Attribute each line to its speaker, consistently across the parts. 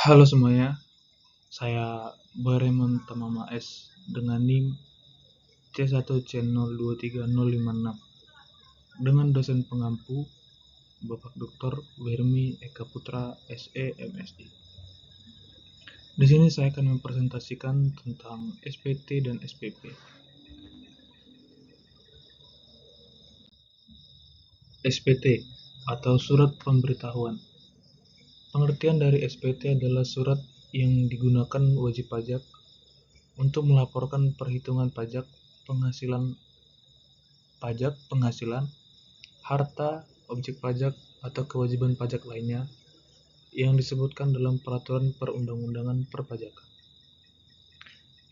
Speaker 1: Halo semuanya, saya Bareman Tamama S dengan NIM C1C023056 dengan dosen pengampu Bapak Dr. Wermi Eka Putra SE MSI. Di sini saya akan mempresentasikan tentang SPT dan SPP. SPT atau Surat Pemberitahuan. Pengertian dari SPT adalah surat yang digunakan wajib pajak untuk melaporkan perhitungan pajak, penghasilan, harta, objek pajak, atau kewajiban pajak lainnya yang disebutkan dalam peraturan perundang-undangan perpajakan.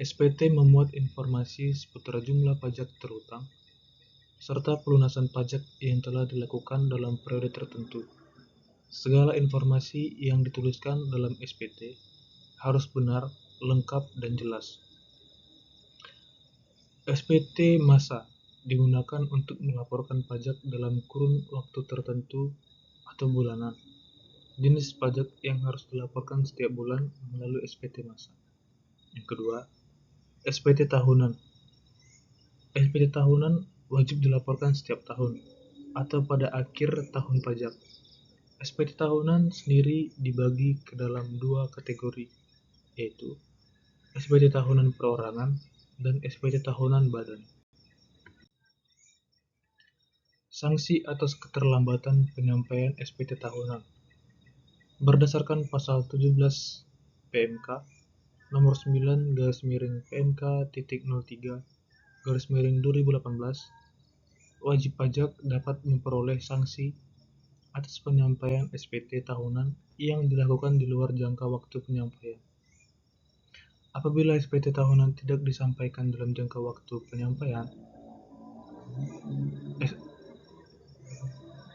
Speaker 1: SPT memuat informasi seputar jumlah pajak terutang, serta pelunasan pajak yang telah dilakukan dalam periode tertentu. Segala informasi yang dituliskan dalam SPT harus benar, lengkap, dan jelas. SPT masa digunakan untuk melaporkan pajak dalam kurun waktu tertentu atau bulanan. Jenis pajak yang harus dilaporkan setiap bulan melalui SPT masa. Yang kedua, SPT tahunan. SPT tahunan wajib dilaporkan setiap tahun atau pada akhir tahun pajak. SPT tahunan sendiri dibagi ke dalam dua kategori, yaitu SPT tahunan perorangan dan SPT tahunan badan. Sanksi atas keterlambatan penyampaian SPT tahunan. Berdasarkan pasal 17 PMK nomor 9-PMK.03/2018, wajib pajak dapat memperoleh sanksi atas penyampaian SPT tahunan yang dilakukan di luar jangka waktu penyampaian. Apabila SPT tahunan tidak disampaikan dalam jangka waktu penyampaian,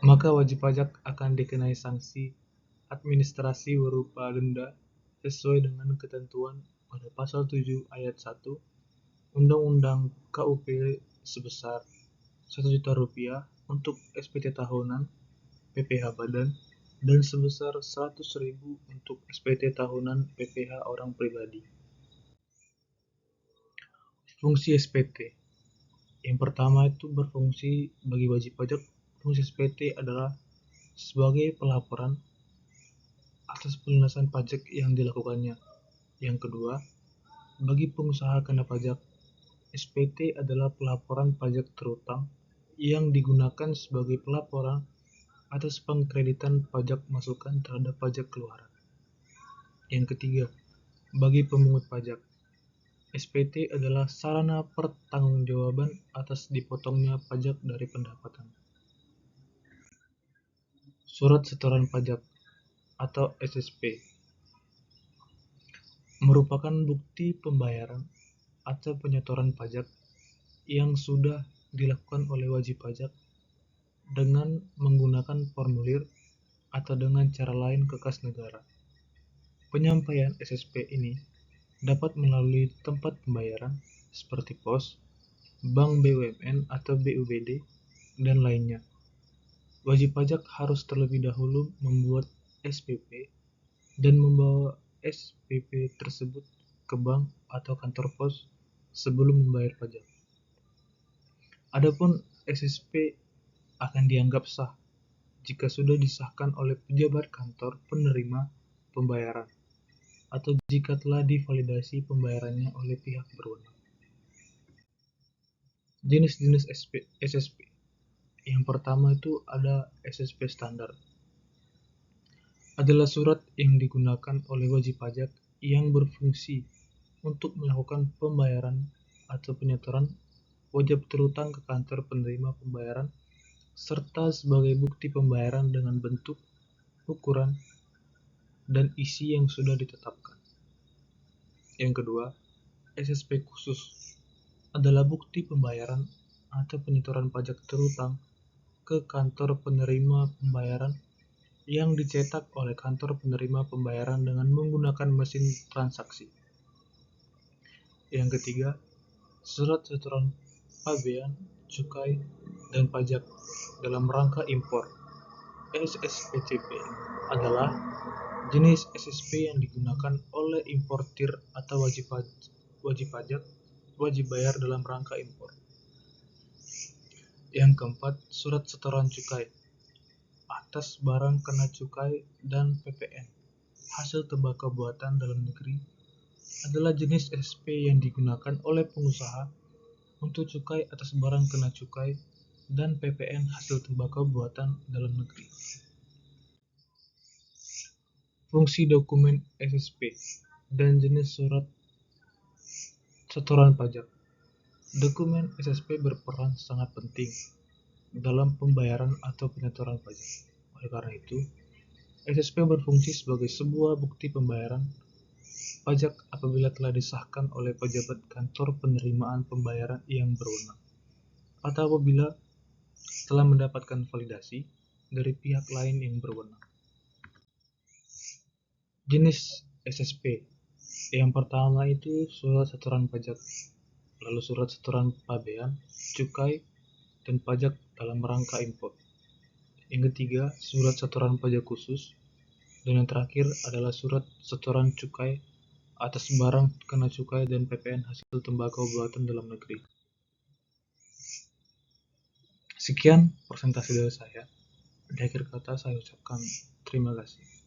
Speaker 1: maka wajib pajak akan dikenai sanksi administrasi berupa denda sesuai dengan ketentuan pada pasal 7 ayat 1 Undang-Undang KUP sebesar Rp1.000.000 untuk SPT tahunan PPh badan dan sebesar Rp100.000 untuk SPT tahunan PPh orang pribadi. Fungsi SPT. Yang pertama itu berfungsi bagi wajib pajak. Fungsi SPT adalah sebagai pelaporan atas pelunasan pajak yang dilakukannya. Yang kedua, bagi pengusaha kena pajak, SPT adalah pelaporan pajak terutang yang digunakan sebagai pelaporan atas pengkreditan pajak masukan terhadap pajak keluaran. Yang ketiga, bagi pemungut pajak, SPT adalah sarana pertanggungjawaban atas dipotongnya pajak dari pendapatan. Surat Setoran Pajak atau SSP merupakan bukti pembayaran atau penyetoran pajak yang sudah dilakukan oleh wajib pajak dengan menggunakan formulir atau dengan cara lain ke kas negara. Penyampaian SSP ini dapat melalui tempat pembayaran seperti pos, bank BUMN atau BUBD, dan lainnya. Wajib pajak harus terlebih dahulu membuat SPP dan membawa SPP tersebut ke bank atau kantor pos sebelum membayar pajak. Adapun SSP akan dianggap sah jika sudah disahkan oleh pejabat kantor penerima pembayaran atau jika telah divalidasi pembayarannya oleh pihak berwenang. Jenis-jenis SSP. Yang pertama itu ada SSP standar. Adalah surat yang digunakan oleh wajib pajak yang berfungsi untuk melakukan pembayaran atau penyetoran wajib terutang ke kantor penerima pembayaran serta sebagai bukti pembayaran dengan bentuk, ukuran, dan isi yang sudah ditetapkan. Yang kedua, SSP khusus adalah bukti pembayaran atau penyetoran pajak terutang ke kantor penerima pembayaran yang dicetak oleh kantor penerima pembayaran dengan menggunakan mesin transaksi. Yang ketiga, surat setoran pabean, cukai, dan pajak dalam rangka impor. SSPCP adalah jenis SSP yang digunakan oleh importir atau wajib pajak, wajib bayar dalam rangka impor. Yang keempat, surat setoran cukai atas barang kena cukai dan PPN. Hasil tembakau buatan dalam negeri adalah jenis SSP yang digunakan oleh pengusaha untuk cukai atas barang kena cukai dan PPN hasil tembakau buatan dalam negeri. Fungsi dokumen SSP dan jenis surat setoran pajak. Dokumen SSP berperan sangat penting dalam pembayaran atau penyetoran pajak. Oleh karena itu, SSP berfungsi sebagai sebuah bukti pembayaran pajak apabila telah disahkan oleh pejabat kantor penerimaan pembayaran yang berwenang, atau apabila telah mendapatkan validasi dari pihak lain yang berwenang. Jenis SSP yang pertama itu surat setoran pajak, lalu surat setoran pabean, cukai, dan pajak dalam rangka impor. Yang ketiga, surat setoran pajak khusus, dan yang terakhir adalah surat setoran cukai atas barang kena cukai dan PPN hasil tembakau buatan dalam negeri. Sekian presentasi dari saya. Di akhir kata saya ucapkan terima kasih.